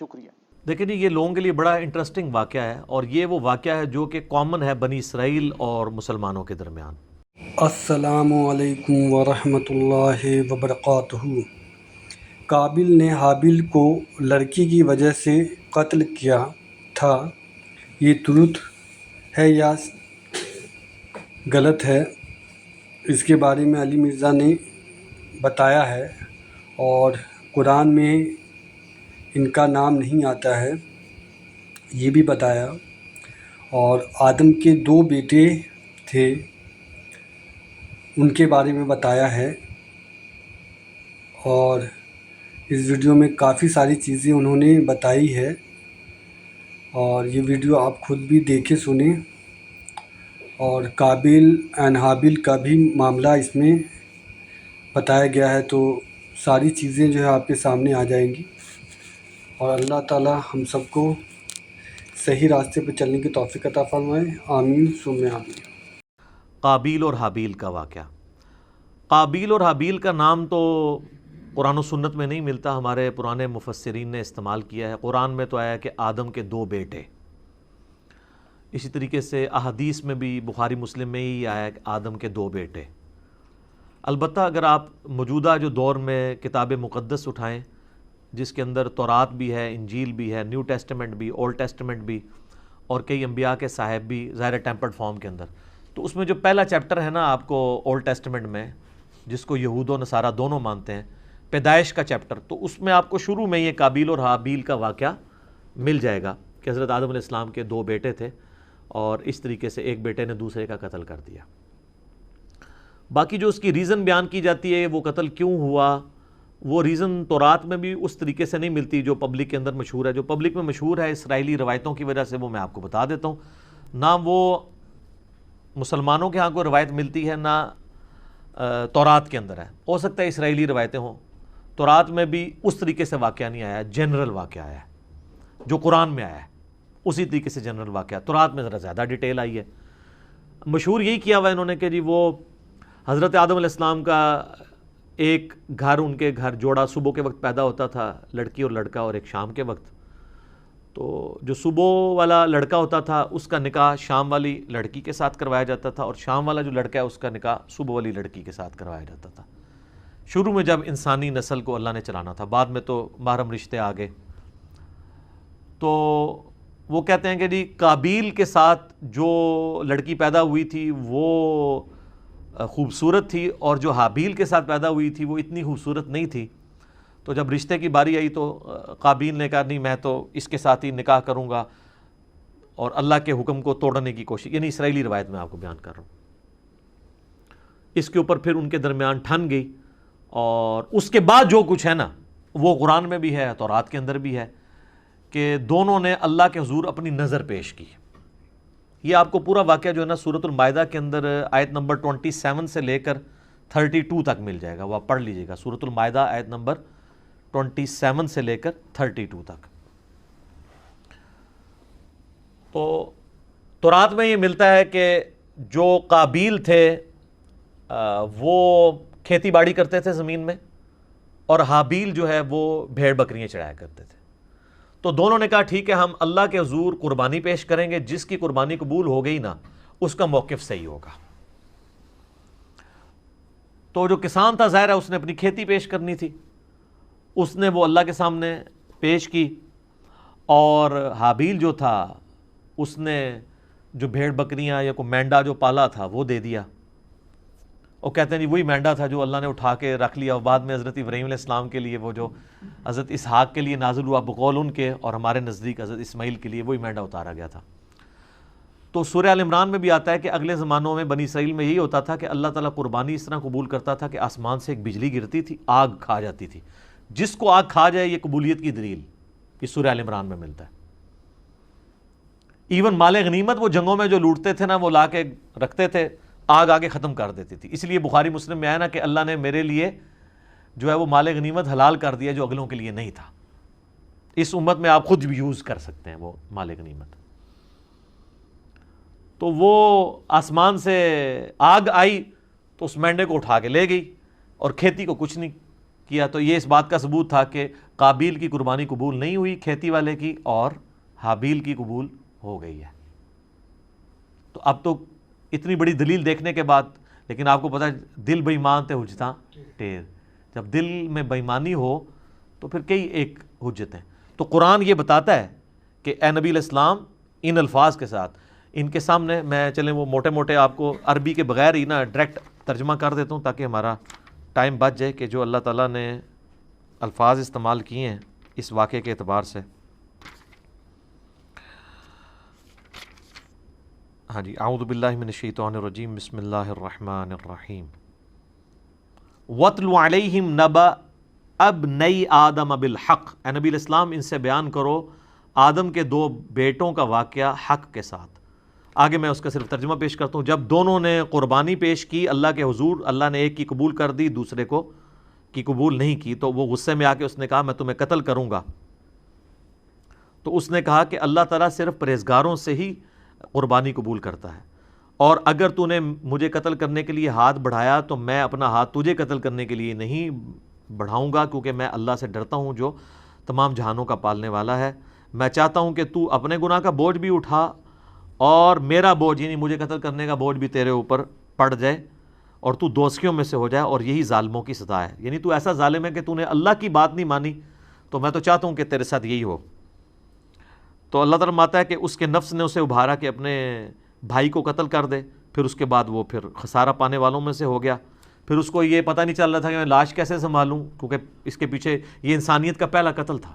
شکریہ۔ دیکھیں جی، یہ لوگوں کے لیے بڑا انٹرسٹنگ واقعہ ہے، اور یہ وہ واقعہ ہے جو کہ کامن ہے بنی اسرائیل اور مسلمانوں کے درمیان۔ السلام علیکم ورحمۃ اللہ وبرکاتہ۔ قابل نے حابیل کو لڑکی کی وجہ سے قتل کیا تھا، یہ درست ہے یا غلط ہے، اس کے بارے میں علی مرزا نے بتایا ہے، اور قرآن میں ان کا نام نہیں آتا ہے یہ بھی بتایا، اور آدم کے 2 بیٹے تھے ان کے بارے میں بتایا ہے، اور اس ویڈیو میں کافی ساری چیزیں انہوں نے بتائی ہے، اور یہ ویڈیو آپ خود بھی دیکھیں سنیں، اور قابل اینڈ حابیل کا بھی معاملہ اس میں بتایا گیا ہے، تو ساری چیزیں جو ہے آپ کے سامنے آ جائیں گی، اور اللہ تعالی ہم سب کو صحیح راستے پہ چلنے کی توفیق عطا فرمائے، آمین ثم آمین۔ قابیل اور حابیل کا واقعہ۔ قابیل اور حابیل کا نام تو قرآن و سنت میں نہیں ملتا، ہمارے پرانے مفسرین نے استعمال کیا ہے۔ قرآن میں تو آیا کہ آدم کے 2 بیٹے، اسی طریقے سے احادیث میں بھی بخاری مسلم میں ہی آیا کہ آدم کے 2 بیٹے۔ البتہ اگر آپ موجودہ جو دور میں کتاب مقدس اٹھائیں، جس کے اندر تورات بھی ہے، انجیل بھی ہے، نیو ٹیسٹمنٹ بھی، اولڈ ٹیسٹمنٹ بھی، اور کئی انبیاء کے صاحب بھی ظاہر ٹیمپرڈ فارم کے اندر، تو اس میں جو پہلا چیپٹر ہے نا آپ کو اولڈ ٹیسٹمنٹ میں، جس کو یہود و نصارہ دونوں مانتے ہیں، پیدائش کا چیپٹر، تو اس میں آپ کو شروع میں یہ قابیل اور حابیل کا واقعہ مل جائے گا کہ حضرت آدم علیہ السلام کے 2 بیٹے تھے، اور اس طریقے سے ایک بیٹے نے دوسرے کا قتل کر دیا۔ باقی جو اس کی ریزن بیان کی جاتی ہے وہ قتل کیوں ہوا، وہ ریزن تورات میں بھی اس طریقے سے نہیں ملتی جو پبلک کے اندر مشہور ہے۔ جو پبلک میں مشہور ہے اسرائیلی روایتوں کی وجہ سے، وہ میں آپ کو بتا دیتا ہوں۔ نہ وہ مسلمانوں کے ہاں کوئی روایت ملتی ہے، نہ تورات کے اندر ہے، ہو سکتا ہے اسرائیلی روایتیں ہوں۔ تورات میں بھی اس طریقے سے واقعہ نہیں آیا، جنرل واقعہ آیا ہے، جو قرآن میں آیا ہے اسی طریقے سے جنرل واقعہ۔ تورات میں ذرا زیادہ ڈیٹیل آئی ہے۔ مشہور یہی کیا ہوا انہوں نے کہ جی وہ حضرت آدم علیہ السلام کا ایک گھر، ان کے گھر جوڑا صبح کے وقت پیدا ہوتا تھا، لڑکی اور لڑکا، اور ایک شام کے وقت۔ تو جو صبح والا لڑکا ہوتا تھا اس کا نکاح شام والی لڑکی کے ساتھ کروایا جاتا تھا، اور شام والا جو لڑکا ہے اس کا نکاح صبح والی لڑکی کے ساتھ کروایا جاتا تھا، شروع میں جب انسانی نسل کو اللہ نے چلانا تھا۔ بعد میں تو محرم رشتے آ گئے۔ تو وہ کہتے ہیں کہ جی قابیل کے ساتھ جو لڑکی پیدا ہوئی تھی وہ خوبصورت تھی، اور جو حابیل کے ساتھ پیدا ہوئی تھی وہ اتنی خوبصورت نہیں تھی۔ تو جب رشتے کی باری آئی تو قابیل نے کہا نہیں، میں تو اس کے ساتھ ہی نکاح کروں گا، اور اللہ کے حکم کو توڑنے کی کوشش، یعنی اسرائیلی روایت میں آپ کو بیان کر رہا ہوں۔ اس کے اوپر پھر ان کے درمیان ٹھن گئی، اور اس کے بعد جو کچھ ہے نا وہ قرآن میں بھی ہے، تورات کے اندر بھی ہے، کہ دونوں نے اللہ کے حضور اپنی نظر پیش کی۔ یہ آپ کو پورا واقعہ جو ہے نا سورۃ المائدہ کے اندر آیت نمبر 27 سے لے کر 32 تک مل جائے گا، وہ آپ پڑھ لیجئے گا۔ سورۃ المائدہ آیت نمبر 27 سے لے کر 32 تک۔ تو تورات میں یہ ملتا ہے کہ جو قابیل تھے وہ کھیتی باڑی کرتے تھے زمین میں، اور حابیل جو ہے وہ بھیڑ بکریاں چڑھایا کرتے تھے۔ تو دونوں نے کہا ٹھیک ہے، ہم اللہ کے حضور قربانی پیش کریں گے، جس کی قربانی قبول ہو گئی نا اس کا موقف صحیح ہوگا۔ تو جو کسان تھا ظاہر ہے اس نے اپنی کھیتی پیش کرنی تھی، اس نے وہ اللہ کے سامنے پیش کی، اور حابیل جو تھا اس نے جو بھیڑ بکریاں یا کوئی مینڈا جو پالا تھا وہ دے دیا۔ وہ کہتے ہیں جی وہی مینڈا تھا جو اللہ نے اٹھا کے رکھ لیا، اور بعد میں حضرت ابراہیم علیہ السلام کے لیے وہ جو حضرت اسحاق کے لیے نازل ہوا بقول ان کے، اور ہمارے نزدیک حضرت اسماعیل کے لیے وہی مینڈا اتارا گیا تھا۔ تو سورہ آل عمران میں بھی آتا ہے کہ اگلے زمانوں میں بنی اسرائیل میں یہی ہوتا تھا کہ اللہ تعالیٰ قربانی اس طرح قبول کرتا تھا کہ آسمان سے ایک بجلی گرتی تھی، آگ کھا جاتی تھی۔ جس کو آگ کھا جائے یہ قبولیت کی دلیل، یہ سورہ آل عمران میں ملتا ہے۔ ایون مال غنیمت وہ جنگوں میں جو لوٹتے تھے نا وہ لا کے رکھتے تھے، آگ آگے ختم کر دیتی تھی۔ اس لیے بخاری مسلم میں آیا نا کہ اللہ نے میرے لیے جو ہے وہ مال غنیمت حلال کر دیا جو اگلوں کے لیے نہیں تھا۔ اس امت میں آپ خود بھی یوز کر سکتے ہیں وہ مال غنیمت۔ تو وہ آسمان سے آگ آئی تو اس مینڈے کو اٹھا کے لے گئی، اور کھیتی کو کچھ نہیں کیا تو یہ اس بات کا ثبوت تھا کہ قابیل کی قربانی قبول نہیں ہوئی کھیتی والے کی، اور حابیل کی قبول ہو گئی ہے۔ تو اب تو اتنی بڑی دلیل دیکھنے کے بعد، لیکن آپ کو پتہ ہے دل بے ایمان تے حجتاں ٹیر، جب دل میں بے ایمانی ہو تو پھر کئی ایک حجتیں۔ تو قرآن یہ بتاتا ہے کہ اے نبی علیہ السلام ان الفاظ کے ساتھ ان کے سامنے، میں چلیں وہ موٹے موٹے آپ کو عربی کے بغیر ہی نا ڈائریکٹ ترجمہ کر دیتا ہوں تاکہ ہمارا ٹائم بچ جائے، کہ جو اللہ تعالیٰ نے الفاظ استعمال کیے ہیں اس واقعے کے اعتبار سے۔ ہاں جی، اعوذ باللہ من الشیطان الرجیم، بسم اللہ الرحمن الرحیم۔ وَاتْلُ عَلَيْهِمْ نَبَأَ ابْنَيْ آدَمَ بِالْحَقِّ، اے نبی علیہ السلام ان سے بیان کرو آدم کے دو بیٹوں کا واقعہ حق کے ساتھ۔ آگے میں اس کا صرف ترجمہ پیش کرتا ہوں۔ جب دونوں نے قربانی پیش کی اللہ کے حضور، اللہ نے ایک کی قبول کر دی، دوسرے کو کی قبول نہیں کی، تو وہ غصے میں آ کے اس نے کہا میں تمہیں قتل کروں گا۔ تو اس نے کہا کہ اللہ تعالیٰ صرف پرہیزگاروں سے ہی قربانی قبول کرتا ہے، اور اگر تو نے مجھے قتل کرنے کے لیے ہاتھ بڑھایا تو میں اپنا ہاتھ تجھے قتل کرنے کے لیے نہیں بڑھاؤں گا، کیونکہ میں اللہ سے ڈرتا ہوں جو تمام جہانوں کا پالنے والا ہے۔ میں چاہتا ہوں کہ تو اپنے گناہ کا بوجھ بھی اٹھا اور میرا بوجھ، یعنی مجھے قتل کرنے کا بوجھ بھی تیرے اوپر پڑ جائے، اور تو دوزخیوں میں سے ہو جائے، اور یہی ظالموں کی سزا ہے۔ یعنی تو ایسا ظالم ہے کہ تو نے اللہ کی بات نہیں مانی، تو میں تو چاہتا ہوں کہ تیرے ساتھ یہی ہو۔ تو اللہ تعالیٰ ماتا ہے کہ اس کے نفس نے اسے ابھارا کہ اپنے بھائی کو قتل کر دے، پھر اس کے بعد وہ پھر خسارہ پانے والوں میں سے ہو گیا۔ پھر اس کو یہ پتہ نہیں چل رہا تھا کہ میں لاش کیسے سنبھالوں، کیونکہ اس کے پیچھے یہ انسانیت کا پہلا قتل تھا۔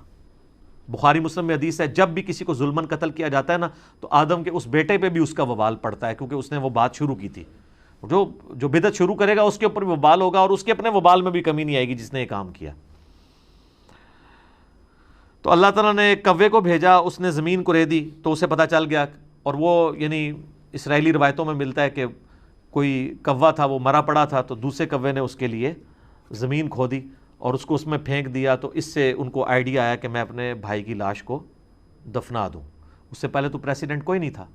بخاری مسلم میں حدیث ہے جب بھی کسی کو ظلماً قتل کیا جاتا ہے نا، تو آدم کے اس بیٹے پہ بھی اس کا وبال پڑتا ہے، کیونکہ اس نے وہ بات شروع کی تھی۔ جو بدعت شروع کرے گا اس کے اوپر بھی وبال ہوگا، اور اس کے اپنے وبال میں بھی کمی نہیں آئے گی جس نے یہ کام کیا۔ تو اللہ تعالیٰ نے ایک کوے کو بھیجا، اس نے زمین کو ریدی تو اسے پتہ چل گیا، اور وہ یعنی اسرائیلی روایتوں میں ملتا ہے کہ کوئی کوا تھا وہ مرا پڑا تھا، تو دوسرے کوے نے اس کے لیے زمین کھودی اور اس کو اس میں پھینک دیا، تو اس سے ان کو آئیڈیا آیا کہ میں اپنے بھائی کی لاش کو دفنا دوں۔ اس سے پہلے تو پریسیڈنٹ کوئی نہیں تھا۔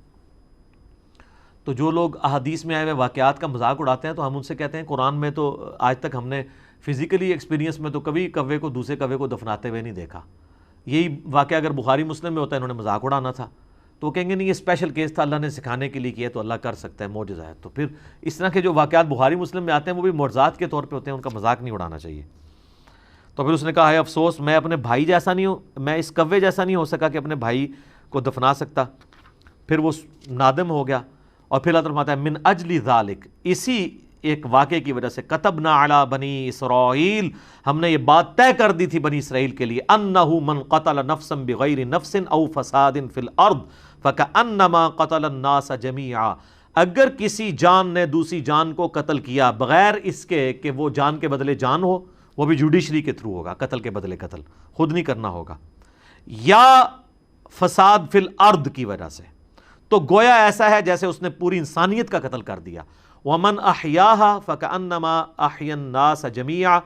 تو جو لوگ احادیث میں آئے ہوئے واقعات کا مذاق اڑاتے ہیں تو ہم ان سے کہتے ہیں قرآن میں تو آج تک ہم نے فزیکلی ایکسپیرینس میں تو کبھی کوے کو دوسرے کوے کو دفناتے ہوئے نہیں دیکھا۔ یہی واقعہ اگر بخاری مسلم میں ہوتا ہے انہوں نے مذاق اڑانا تھا، تو وہ کہیں گے نہیں یہ اسپیشل کیس تھا، اللہ نے سکھانے کے لیے کیا تو اللہ کر سکتا ہے، معجزہ ہے۔ تو پھر اس طرح کے جو واقعات بخاری مسلم میں آتے ہیں وہ بھی معجزات کے طور پہ ہوتے ہیں، ان کا مذاق نہیں اڑانا چاہیے۔ تو پھر اس نے کہا ہے افسوس میں اپنے بھائی جیسا نہیں ہوں، میں اس کوے جیسا نہیں ہو سکا کہ اپنے بھائی کو دفنا سکتا۔ پھر وہ نادم ہو گیا، اور پھر اللہ تعالیٰ فرماتا ہے من اجل ذالک، اسی ایک واقعے کی وجہ سے کتبنا علی بنی اسرائیل، ہم نے یہ بات طے کر دی تھی بنی اسرائیل کے لیے، انہ من قتل نفسا بغیر نفس او فساد فی الارض فکأنما قتل الناس جمیعا، اگر کسی جان نے دوسری جان کو قتل کیا بغیر اس کے کہ وہ جان کے بدلے جان ہو، وہ بھی جوڈیشری کے تھرو ہوگا، قتل کے بدلے قتل خود نہیں کرنا ہوگا، یا فساد فی الارض کی وجہ سے، تو گویا ایسا ہے جیسے اس نے پوری انسانیت کا قتل کر دیا۔ وَمَنْ أَحْيَاهَا فَكَأَنَّمَا أَحْيَا النَّاسَ جَمِيعًا،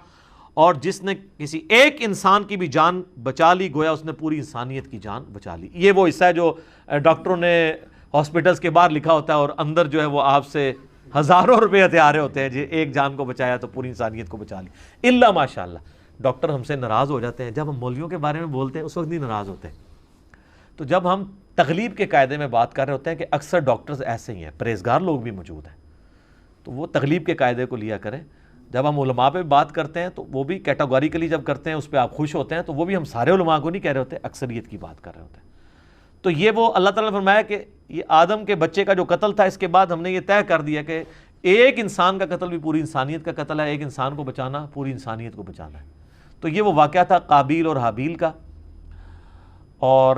اور جس نے کسی ایک انسان کی بھی جان بچا لی گویا اس نے پوری انسانیت کی جان بچا لی۔ یہ وہ حصہ ہے جو ڈاکٹروں نے ہاسپٹلس کے باہر لکھا ہوتا ہے، اور اندر جو ہے وہ آپ سے ہزاروں روپے ہتھیارے ہوتے ہیں، جی ایک جان کو بچایا تو پوری انسانیت کو بچا لی۔ الا ماشاء اللہ، ڈاکٹر ہم سے ناراض ہو جاتے ہیں جب ہم مولویوں کے بارے میں بولتے ہیں، اس وقت نہیں ناراض ہوتے۔ تو جب ہم تغلیب کے قاعدے میں بات کر رہے ہوتے ہیں کہ اکثر ڈاکٹرز ایسے ہی ہیں، پرہیزگار لوگ بھی موجود ہیں، تو وہ تغلیب کے قاعدے کو لیا کریں۔ جب ہم علماء پہ بات کرتے ہیں تو وہ بھی کیٹاگوریکلی جب کرتے ہیں اس پہ آپ خوش ہوتے ہیں، تو وہ بھی ہم سارے علماء کو نہیں کہہ رہے ہوتے، اکثریت کی بات کر رہے ہوتے ہیں۔ تو یہ وہ اللہ تعالیٰ نے فرمایا کہ یہ آدم کے بچے کا جو قتل تھا، اس کے بعد ہم نے یہ طے کر دیا کہ ایک انسان کا قتل بھی پوری انسانیت کا قتل ہے، ایک انسان کو بچانا پوری انسانیت کو بچانا ہے۔ تو یہ وہ واقعہ تھا قابیل اور حابیل کا، اور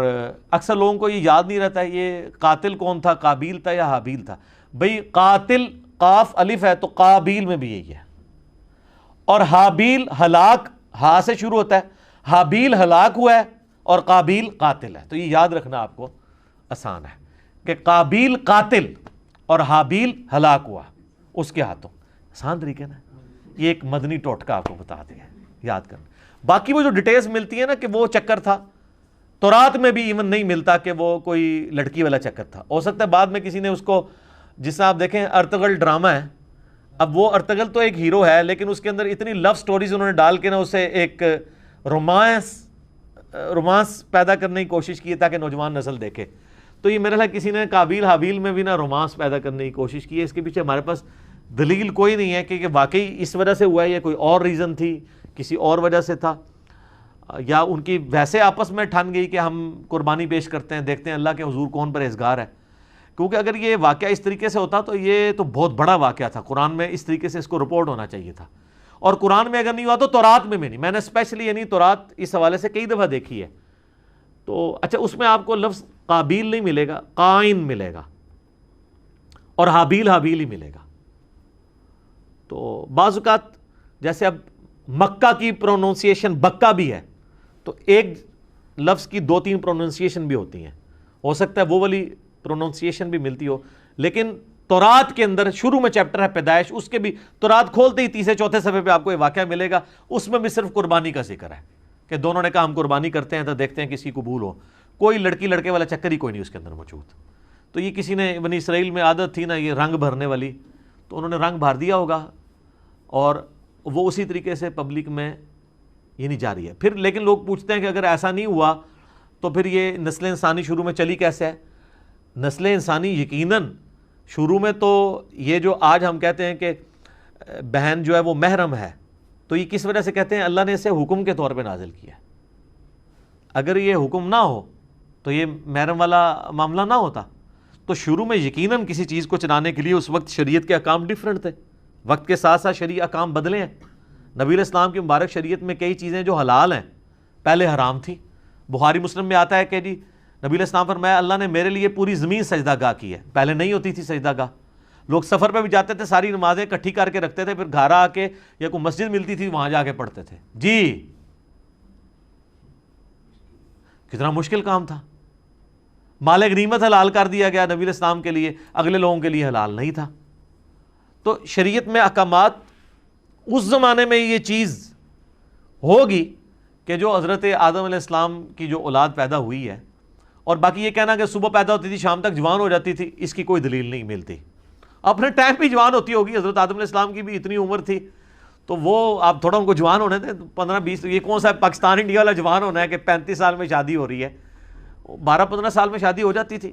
اکثر لوگوں کو یہ یاد نہیں رہتا ہے یہ قاتل کون تھا، قابیل تھا یا حابیل تھا۔ بھئی قاتل قاف الف ہے تو قابیل میں بھی یہی ہے، اور حابیل ہلاک ہا سے شروع ہوتا ہے، حابیل ہلاک ہوا ہے اور قابیل قاتل ہے۔ تو یہ یاد رکھنا آپ کو آسان ہے کہ قابیل قاتل اور حابیل ہلاک ہوا اس کے ہاتھوں، آسان طریقے نا۔ یہ ایک مدنی ٹوٹکا آپ کو بتا دیا، یاد کرنا۔ باقی وہ جو ڈیٹیلز ملتی ہیں نا کہ وہ چکر تھا، تورات میں بھی ایون نہیں ملتا کہ وہ کوئی لڑکی والا چکر تھا۔ ہو سکتا ہے بعد میں کسی نے اس کو، جس سے آپ دیکھیں ارطغرل ڈرامہ ہے، اب وہ ارطغرل تو ایک ہیرو ہے، لیکن اس کے اندر اتنی لو سٹوریز انہوں نے ڈال کے نا اسے ایک رومانس پیدا کرنے کی کوشش کی ہے تاکہ نوجوان نسل دیکھے. تو یہ میرے خیال کسی نے قابیل حابیل میں بھی نا رومانس پیدا کرنے کی کوشش کی ہے. اس کے پیچھے ہمارے پاس دلیل کوئی نہیں ہے کہ واقعی اس وجہ سے ہوا ہے یا کوئی اور ریزن تھی، کسی اور وجہ سے تھا، یا ان کی ویسے آپس میں ٹھن گئی کہ ہم قربانی پیش کرتے ہیں، دیکھتے ہیں اللہ کے حضور کون پرہیزگار ہے. کیونکہ اگر یہ واقعہ اس طریقے سے ہوتا تو یہ تو بہت بڑا واقعہ تھا، قرآن میں اس طریقے سے اس کو رپورٹ ہونا چاہیے تھا. اور قرآن میں اگر نہیں ہوا تو تورات میں بھی نہیں. میں نے اسپیشلی یعنی تورات اس حوالے سے کئی دفعہ دیکھی ہے. تو اچھا اس میں آپ کو لفظ قابیل نہیں ملے گا، قائن ملے گا، اور حابیل ہی ملے گا. تو بعض اوقات جیسے اب مکہ کی پروننسیشن بکہ بھی ہے، تو ایک لفظ کی 2-3 پروننسیشن بھی ہوتی ہیں. ہو سکتا ہے وہ والی پروننسیشن بھی ملتی ہو، لیکن تورات کے اندر شروع میں چیپٹر ہے پیدائش، اس کے بھی تورات کھولتے ہی 3-4 صفحے پہ آپ کو یہ واقعہ ملے گا. اس میں بھی صرف قربانی کا ذکر ہے کہ دونوں نے کہا ہم قربانی کرتے ہیں تو دیکھتے ہیں کسی قبول ہو. کوئی لڑکی لڑکے والا چکر ہی کوئی نہیں اس کے اندر موجود. تو یہ کسی نے بنی اسرائیل میں عادت تھی نا یہ رنگ بھرنے والی، تو انہوں نے رنگ بھر دیا ہوگا اور وہ اسی طریقے سے پبلک میں یہ نہیں جاری ہے. پھر لیکن لوگ پوچھتے ہیں کہ اگر ایسا نہیں ہوا تو پھر یہ نسل انسانی شروع میں چلی کیسے ہے؟ نسل انسانی یقیناً شروع میں تو یہ جو آج ہم کہتے ہیں کہ بہن جو ہے وہ محرم ہے، تو یہ کس وجہ سے کہتے ہیں؟ اللہ نے اسے حکم کے طور پہ نازل کیا. اگر یہ حکم نہ ہو تو یہ محرم والا معاملہ نہ ہوتا. تو شروع میں یقیناً کسی چیز کو چلانے کے لیے اس وقت شریعت کے احکام ڈیفرنٹ تھے. وقت کے ساتھ ساتھ شرعی احکام بدلے ہیں. نبی علیہ السلام کی مبارک شریعت میں کئی چیزیں جو حلال ہیں پہلے حرام تھیں. بخاری مسلم میں آتا ہے کہ جی نبی علیہ السلام فرمایا اللہ نے میرے لیے پوری زمین سجدہ گاہ کی ہے. پہلے نہیں ہوتی تھی سجدہ گاہ. لوگ سفر پہ بھی جاتے تھے، ساری نمازیں اکٹھی کر کے رکھتے تھے، پھر گھر آ کے یا کوئی مسجد ملتی تھی وہاں جا کے پڑھتے تھے. جی کتنا مشکل کام تھا. مال غنیمت حلال کر دیا گیا نبی علیہ السلام کے لیے، اگلے لوگوں کے لیے حلال نہیں تھا. تو شریعت میں احکامات اس زمانے میں یہ چیز ہوگی کہ جو حضرت آدم علیہ السلام کی جو اولاد پیدا ہوئی ہے، اور باقی یہ کہنا کہ صبح پیدا ہوتی تھی شام تک جوان ہو جاتی تھی، اس کی کوئی دلیل نہیں ملتی. اپنے ٹائم پہ جوان ہوتی ہوگی. حضرت آدم علیہ السلام کی بھی اتنی عمر تھی تو وہ آپ تھوڑا ان کو جوان ہونے تھے 15-20. یہ کون سا پاکستان انڈیا والا جوان ہونا ہے کہ 35 سال میں شادی ہو رہی ہے؟ 12-15 سال میں شادی ہو جاتی تھی.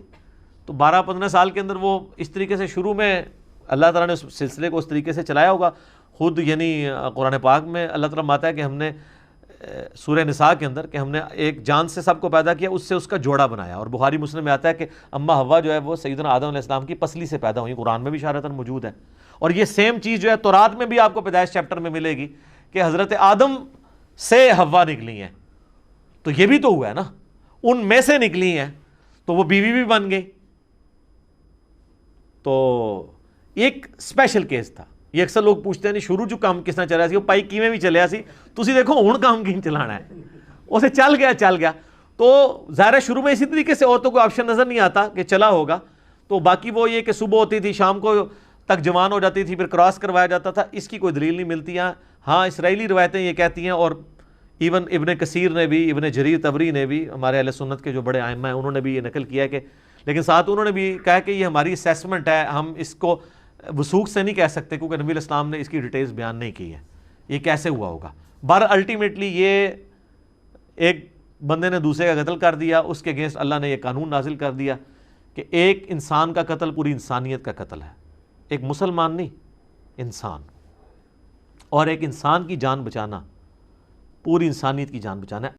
تو 12-15 سال کے اندر وہ اس طریقے سے شروع میں اللہ تعالیٰ نے اس سلسلے کو اس طریقے سے چلایا ہوگا. خود یعنی قرآن پاک میں اللہ تعالیٰ ماتا ہے کہ ہم نے سورہ نساء کے اندر کہ ہم نے ایک جان سے سب کو پیدا کیا، اس سے اس کا جوڑا بنایا. اور بخاری مسلم میں آتا ہے کہ اما حوا جو ہے وہ سیدنا آدم علیہ السلام کی پسلی سے پیدا ہوئی. قرآن میں بھی اشارتاً موجود ہے. اور یہ سیم چیز جو ہے تورات میں بھی آپ کو پیدائش چیپٹر میں ملے گی کہ حضرت آدم سے حوا نکلی ہیں. تو یہ بھی تو ہوا ہے نا، ان میں سے نکلی ہیں تو وہ بیوی بھی بن گئی. تو ایک اسپیشل کیس تھا. یہ اکثر لوگ پوچھتے ہیں نہیں شروع جو کام کس طرح چلیا سی، وہ پائی کیویں بھی چلیا سی، تسی دیکھو ہن کام کیوں چلانا ہے، اسے چل گیا. تو ظاہر ہے شروع میں اسی طریقے سے عورتوں کو آپشن نظر نہیں آتا کہ چلا ہوگا. تو باقی وہ یہ کہ صبح ہوتی تھی شام کو تک جوان ہو جاتی تھی، پھر کراس کروایا جاتا تھا. اس کی کوئی دلیل نہیں ملتی. ہاں اسرائیلی روایتیں یہ کہتی ہیں، اور ایون ابن کثیر نے بھی، ابن جریر طبری نے بھی، ہمارے اہل سنت کے جو بڑے ائمہ ہیں انہوں نے بھی یہ نقل کیا کہ، لیکن ساتھ انہوں نے بھی کہا کہ یہ ہماری اسیسمنٹ ہے، ہم اس کو وثوق سے نہیں کہہ سکتے کیونکہ نبی علیہ السلام نے اس کی ڈیٹیلز بیان نہیں کی ہے یہ کیسے ہوا ہوگا. الٹیمیٹلی یہ ایک بندے نے دوسرے کا قتل کر دیا، اس کے اگینسٹ اللہ نے یہ قانون نازل کر دیا کہ ایک انسان کا قتل پوری انسانیت کا قتل ہے. ایک مسلمان نہیں، انسان. اور ایک انسان کی جان بچانا پوری انسانیت کی جان بچانا ہے.